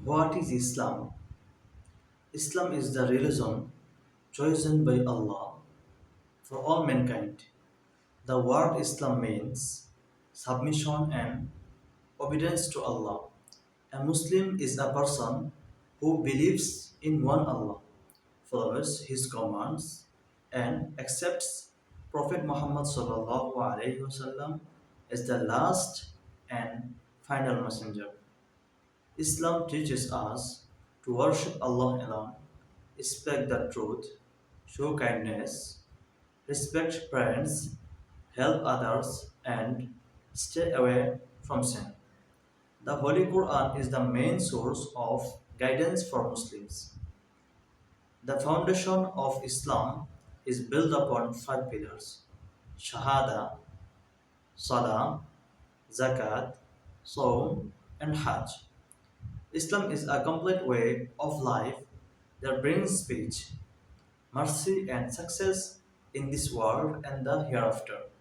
What is Islam? Islam is the religion chosen by Allah for all mankind. The word Islam means submission and obedience to Allah. A Muslim is a person who believes in one Allah, follows his commands, and accepts Prophet Muhammad sallallahu alaihi wasallam as the last and final messenger. Islam teaches us to worship Allah alone, speak the truth, show kindness, respect parents, help others, and stay away from sin. The Holy Quran is the main source of guidance for Muslims. The foundation of Islam is built upon five pillars: Shahada, Salah, Zakat, Saum, and Hajj. Islam is a complete way of life that brings peace, mercy, and success in this world and the hereafter.